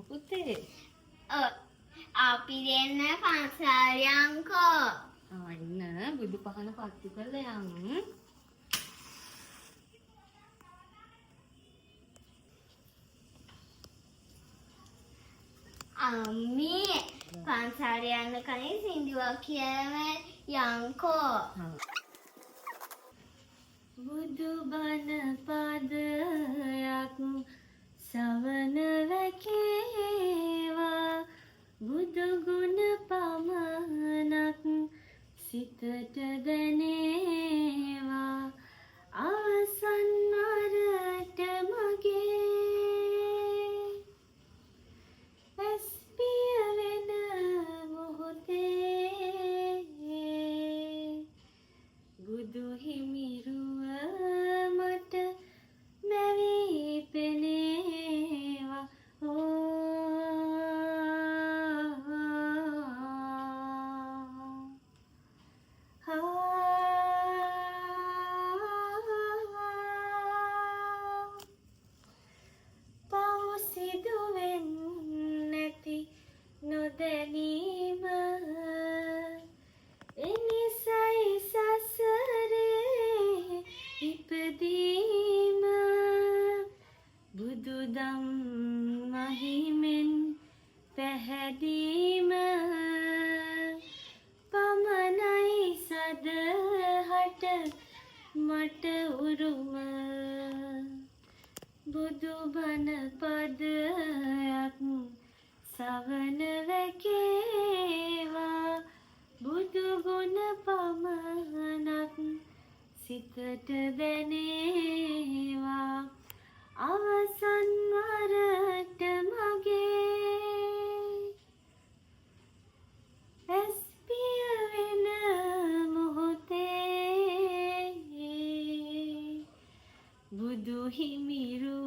පුතේ අපි දෙන්න පන්සල් යන්කෝ. ඉන්න බුදු පහන පත්තු කරලා යන්. අම්මේ පන්සල් යන්න කලින් සින්දුවක් කියවම යන්කෝ. බුදු බණ පදයක් සවන වැකේවා බුදු ගුණ පමණක් සිතට දැනේවා අවසන් වරට මගේ ඇස් පිය වෙන මොහොතේ බුදු හිමිරුව මට මැවී පෙනේවා. පව් සිදුවෙන් නැති නොදැනීම එනිසයි සසරේ ඉපදීම බුදුදම් මහිමෙන් පැහැදීම පමණයි සදහට මට උරුම බුදු බණ පදයක් සවන වැකේවා බුදු ගුණ පමණක් සිතට දැනේවා අවසන් වරට මගේ ඇස් පිය වෙන මොහොතේ බුදු හිමිරු